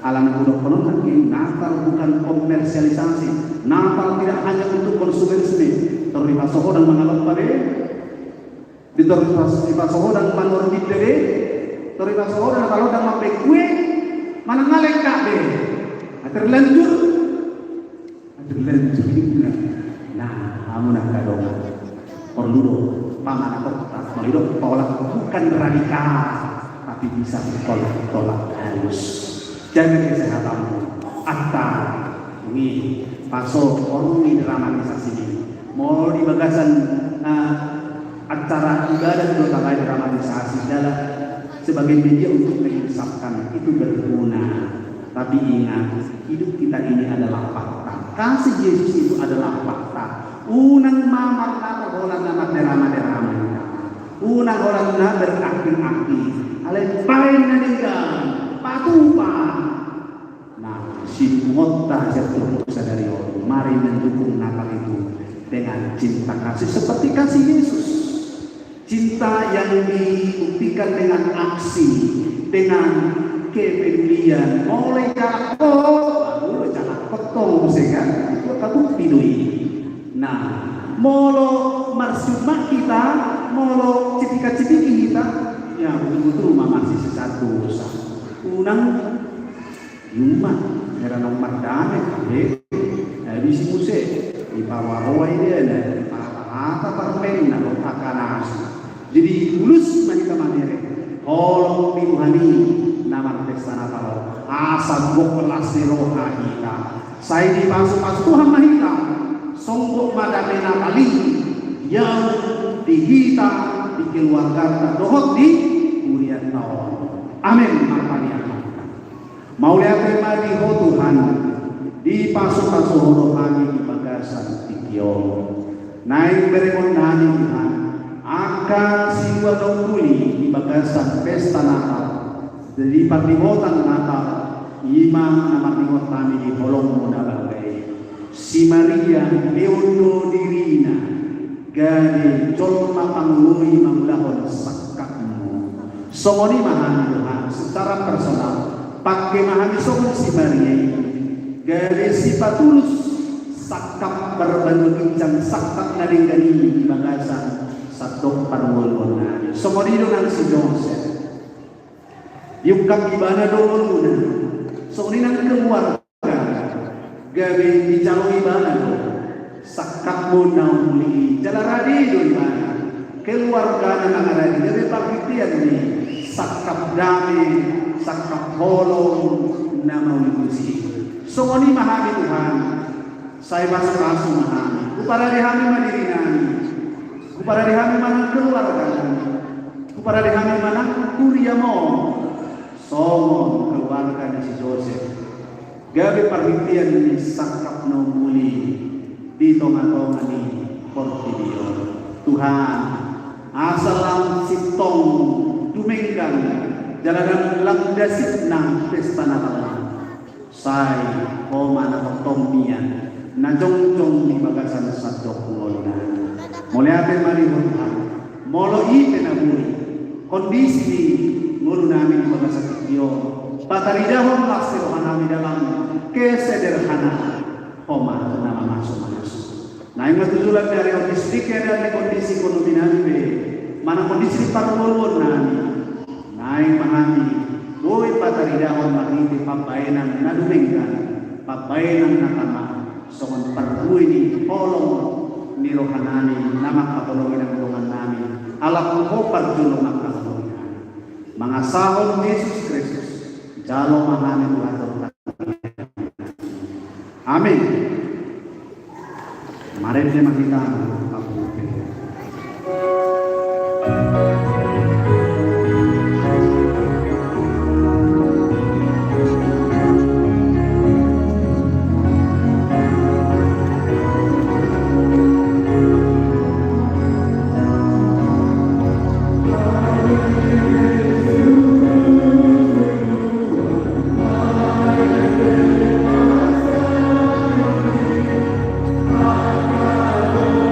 alang hudukkan lagi Natal bukan komersialisasi Natal tidak hanya untuk konsumerisme terlibat soho dan mengalami pada terlibat soho dan manorbit deh terlibat soho dan kalau dan mampir kue mana ngalek kak deh terlanjur nah, kamu nak kadang perlu dong, paman atau perlu tolak bukan radikal, tapi bisa tolak halus. Jaga kesehatanmu. Atta ini pasok orang ini dramatisasi ini. Mau di bagasan acara ibadah juga tak dramatisasi dalam sebagai media untuk mengisapkan itu berguna. Tapi ingat, hidup kita ini adalah fakta. Kasih Yesus itu adalah fakta. Unang mamar nata holang nama derama. Unang orang na berakil-akil. Alay paling naninggan. Patupa. Nah, si Mota jatuh dari orang. Mari mendukung Natal itu dengan cinta kasih seperti kasih Yesus. Cinta yang dibuktikan dengan aksi, dengan kepedulian. Mulai jalak lalu jalak potong kan itu takut tidui. Nah, molo marsuma kita, molo cipika-cipiki kita, ya betul masih satu dosa. Unang yumat, karena mardane kabe, habis muse di bawah dia ada rata permen atau akanas. Jadi mulus mereka mandiri. Tolong Tuhan nama pesta Natal. Asal kelas rohani. Saya dipasuk Tuhan mahita. Songkok madamena kali yang dihita dikeluarkan dohot di kurian tahun. Amin. Mau lihat di Tuhan dipasuk rohani di bagasan tikion. Naik berekonani Tuhan. Akan siwa kuli di bagasan pesta Natal. Jadi partibotan Natal imam nama tingot kami di bolong muda bagai si Maria Leono Dirina gani colma pangluri manglahon sakakmu. Somoni mahami Tuhan secara personal, pakai mahami somoni si Maria, gani sifat tulus sakap berbentukkan sakap naring-naring bagasan satu parwol-wolna. Somoni dengan si Joseph. Yung kakibana doon muna. Somoni nang keluarga, gabi di calon ibana doon. Sakap mo na muli. Jalaradi doon ibana. Keluarga na nangaradi. Gabi pakitian ni sakap dami, sakap holong na maulibusi. Somoni mahami Tuhan. Saya masuk mahami. Kupara dihami madirinani. Kupara dihami manang keluarga. Kupara dihami manang kuria mo. Somon keluarga si Joseph. Gabi perhatian ni sakap no muli di tonga-tonga ni Portibio. Tuhan asalam sitong dumenggang jalanan langdasit ng pesta Natal. Say koma na tomian na jong-jong ni bagasan sa dokmol na. Muli atin maributan. Molo ite na muli. Kondisi ngulu namin bagasan Dio. Pataridahon laksirohan namin dalam kesederhanaan. Koma nama masuk. Nah yang ketujuan dari otistik dari kondisi ekonomi nabi, mana kondisi parwol nami, naik mahami, boy pataridahon mahiti pabayanan nadumengkan, pabayanan nakama, songon parbuy ni polong ni rohanani, nama kapolongin ang tulungan namin, alak ko parjulong ang kapolongan. Mga sahon Yesus Kristus, jalo mahami Tuhan. Amin. Mari kita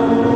Oh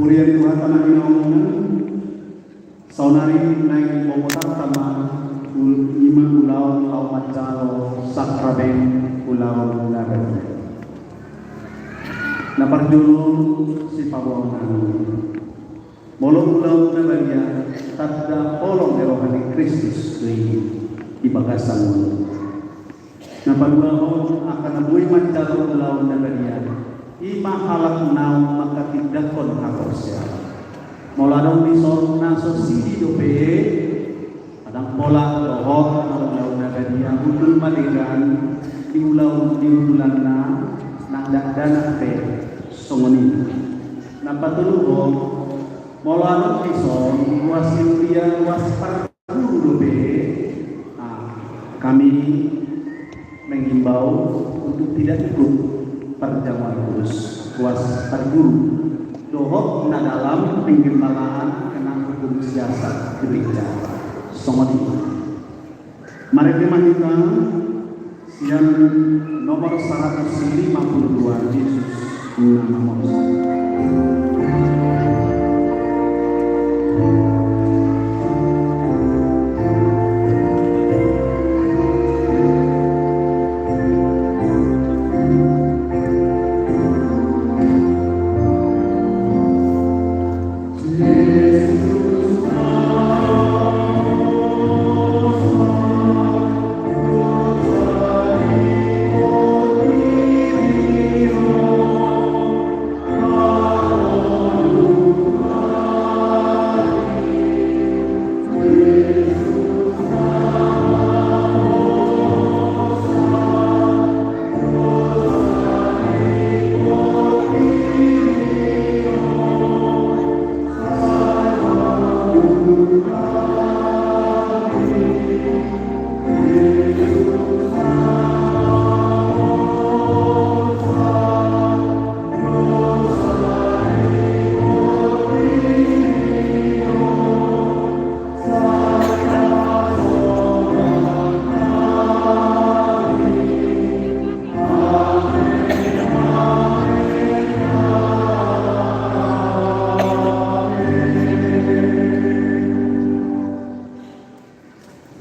Kemudian Tuhan tanah inaungan saunari naik bomotar tama ima ulau lau macalo sakraben ulau nabe. Naparjulung si pabuangan molong ulau nabalia tadda olong erohani Kristus di bagasan. Napadulahon akan nabuhi macalo ulau nabalia ima halak nau maka tindakon hakosya. Moladong disor na sosidi dope kadang pola dohot ulau nabalia utul maligan di ulan na nagdagdanak pe songoni. Napatulong moladong disor wasilya wasparguru dope kami mengimbau untuk tidak ikut perjamuan kudus kuas terguru dohot na dalam penggembalaan kena hukum siasat gereja songoni. Mari kita siang nomor 152 Yesus nama Moses.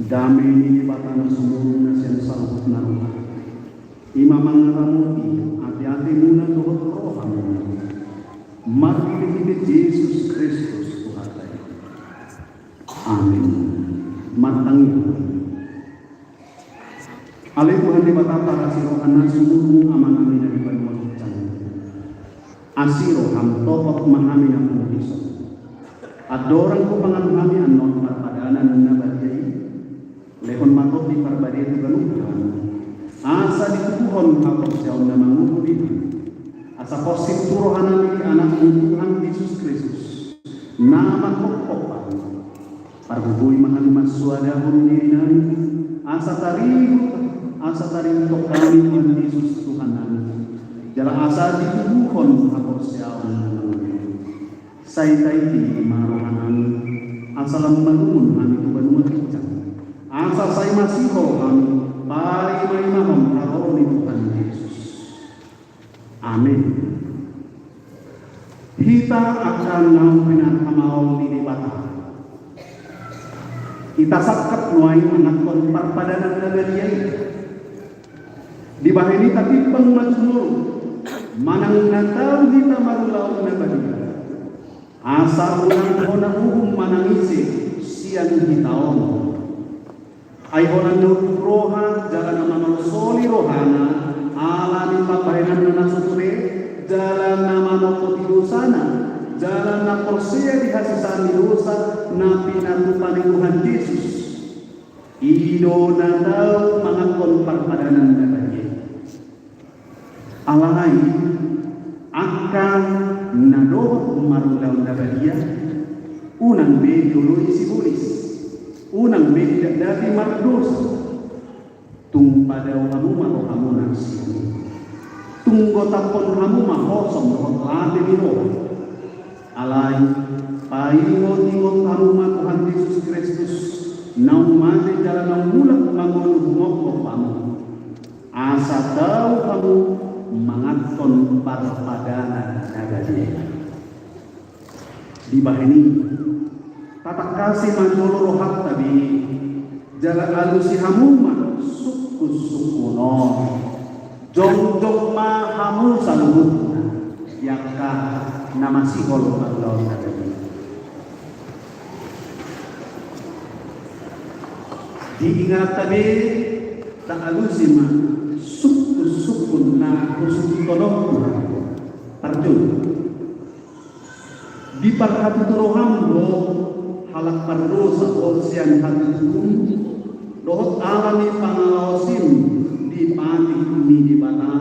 Damai ini batang seluruh nasian salhut nama. Ima mangaramuti hati-hati muna dohot rohamu. Mati hidup Yesus Kristus Tuhan. Amin. Matangi. Ale Tuhan di batang para sirohana seluruh aman amin dari bantuan hujan. Asiro ham topot mahami namun bisa. Adorang ko panganuhami anon parpadanan nabadiyai. Lehon matot di parbadi itu ganuhan asa ditubuhon hakos yaon na mangubudihan asa posip turohanan di anak Tuhan Yesus Kristus nama pokpokan parbubuy mahal maswadahon ninay asa tarihu tok kami Tuhan Yesus Tuhanan jala asa ditubuhon hakos yaon na mangubudihan saytay di marohanan asa lamangun kami Tuhan Yesus asa saya masih kami bari maimahom haroni Tuhan Yesus. Amin. Kita akan nampinan kamaon di debata. Kita sakat nuai menakon parpadanan nagarian. Di bahini tapi pengmajmur manang natal kita marulau nagarian. Asa ulang hona hukum manangisi siang hitaon. Ayhonan nutuk rohan jalan nama soli rohana alami papahinan na nasukre jalan nama nopoti dosana jalan na porsia dihasisan dosa na pinatupan ni Tuhan Yesus ido na daw mga konparpadanan na kanya alay akan na dohot marulaw na kanya unang medyo sibulis unang medya dati mardos tung padaw kamu maro kamu nasi tunggo tapon kamu mahosom dohot lati niro alay paingot-ingot kamu Tuhan Yesus Kristus naumate jalan ng mulak mangulugmok mo kamu asa daw kamu mangaton parpadanan nagadi di bahini tatak kasih manjolo rohat tabi jalan alusi hamuma suku no jong ma hamu saluhut yakka nama sikol Allah tabi diingat tabi tak alusi ma suku na kusuk tolong tarjun di parhati turohambo halak pardosa opsian hati hukum dohot alami pangalawasin di pati kumi di bata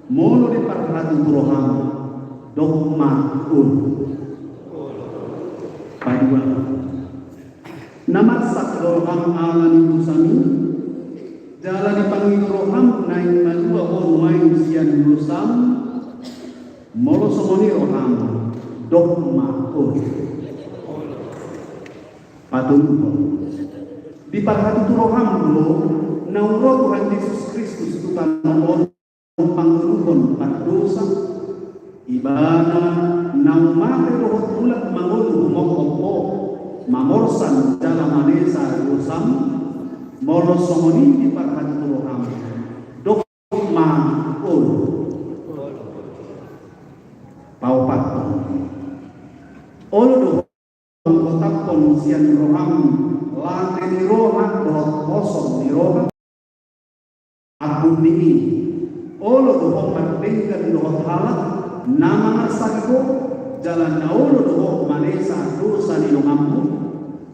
mono di parhati turoham dogma paidwa namasak turoham alami kusami jalan di pangiroham naik malua main sian lusam molo somoni roham dogma patungo di parhati turoham lo nauro Tuhan Yesus Kristus Tuhan on panguluhon pardosa ibana naumake rohot mulak mangulu mokopo mamorsan jala manesa dosam molo somoni di parhati turoham dogma paupat olo kotak sian roham lante ni roham roh kosong ni roham aku nini olo dohong merdeka dohong halak nama sakiko jalan olo dohong manesa dosa ni rohammu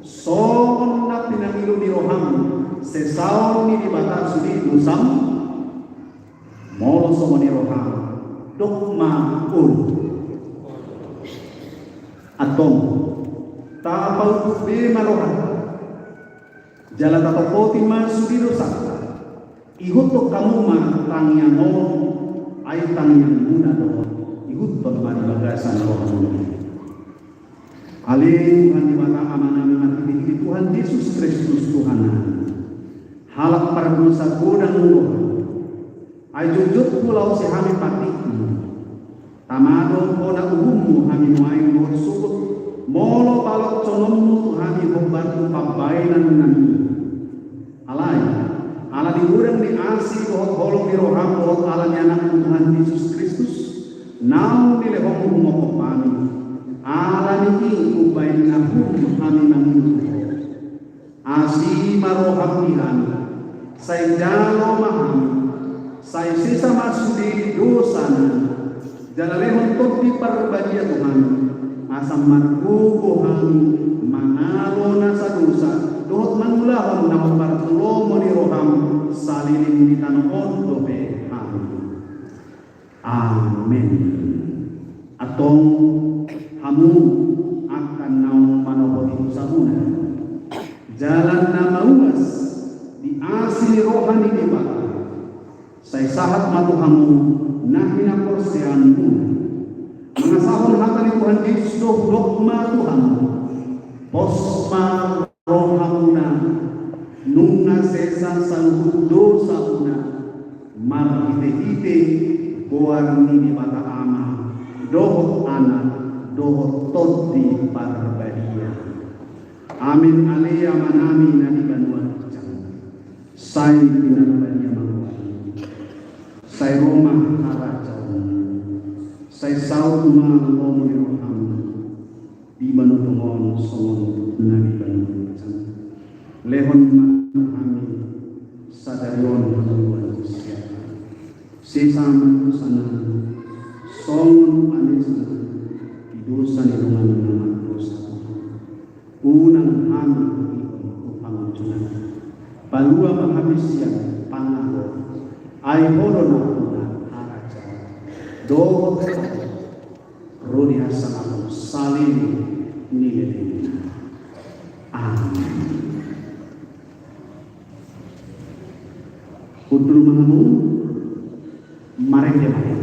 son na pinangilu ni roham sesaw ni di batas sudi dosam molo somo ni roham dogma atong tapau kubbe malohan jala tatopoti masudi dosa ihuto kamu ma tangyang mo ay tangyang muna doon ihuto mani bagasan rohan aling mani bata amanami mati Tuhan Yesus Kristus Tuhan halak pardosa godang mo ay jujut pulau si hami pati tamado ko na umummu hami muay mo sukut molo balok conommu hami membantu pambainan nami alay ala diurang di asi kohot holong di roham kohot ala anak Tuhan Yesus Kristus nau di lehong umokop kami ala niki ubain nahum hami mangilu asi maroham Tuhan say jalo mahami say sisa masudi dosana jalalehon topi parbadia Tuhan asam margugo hami manalo nasa dosa dohot manulahon na partulomo ni roham salilin di tanon dobe amen atong hamu akan naung manoboti usahuna jalan na mauas di asli rohani di bata say sahat matuhamu na hinaporseanmu mengasahon hata ni Tuhan Yesus dogma Tuhan posma rohamuna nunga sesa sanggup dosa una mar ite goarni di mata ama dohot anak dohot toti parbadia amin alea manami nani banuan say pinarbadia mangwani say Roma haracau say saud mangom di roham di manutungon songon nani banuan lehon kami sadarion manuan siapa sesama sana songon panesana dosa ni rungan nama dosa unang kami pangacunan palua menghabisnya pangaho ay holo na haraja dohot roni hasan saling nilai amin Kutul mengamu marek dia marek.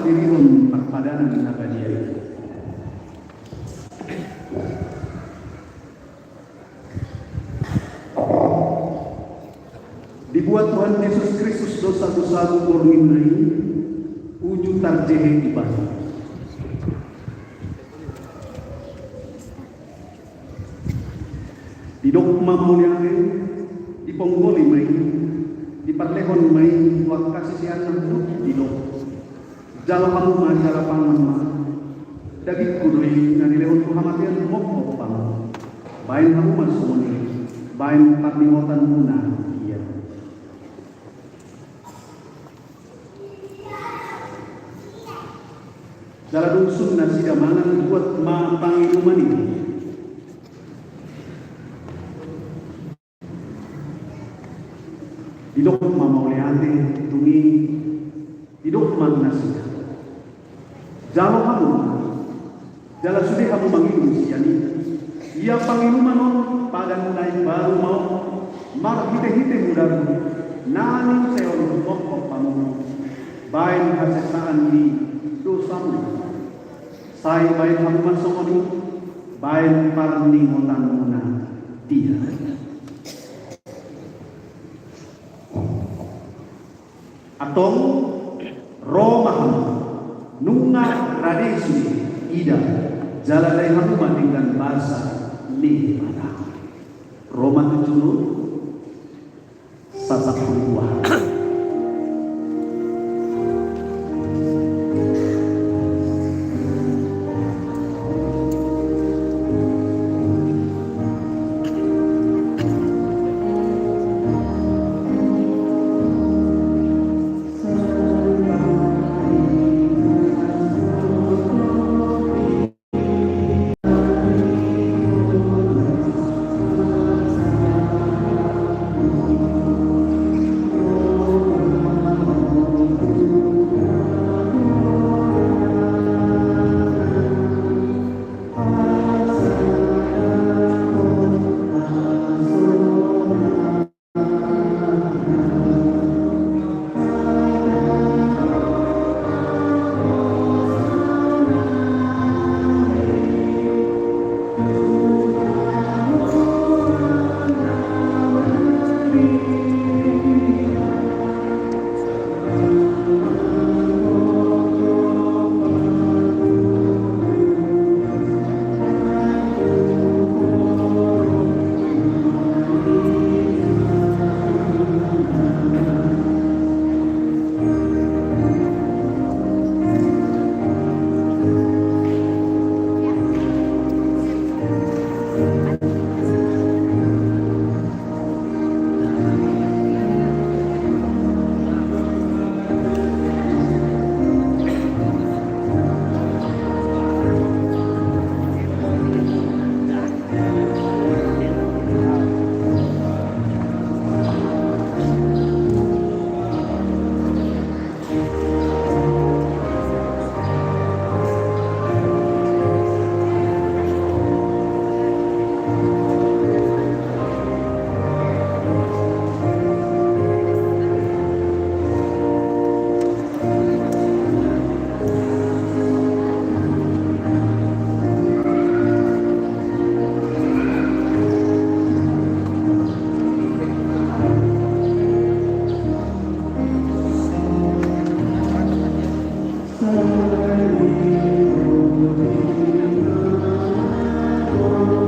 pendirian perpadanan Nagadia itu. Dibuat Tuhan Yesus Kristus dosa-dosa kurmin ini uju tarjehe ibadah. Di dogma mauliane, di ponggoli mai, di parlehon mai, waktu kasih sian di dok. Jalo kamu mah jala panama, daging kudui na dilehon kuhamatian mok pang. Bain kamu mah sumuni, bain parlimotan muna. Dalam dusun nasi damanan buat panginuman ini. Hidup mamauleate tungi hidup nasi. Jalo kamu, jala sudah kamu manginum siani. Ia panginuman on padan mulai baru mau mar hite muda nani seon pokok pamu. Bain hasesaan di dosamu. Saya baik kamu masuk ini, baik parni motan muna dia. Atong Roma nunga tradisi ida jalan dari kamu dengan bahasa ni mana Roma 7 sasak buah.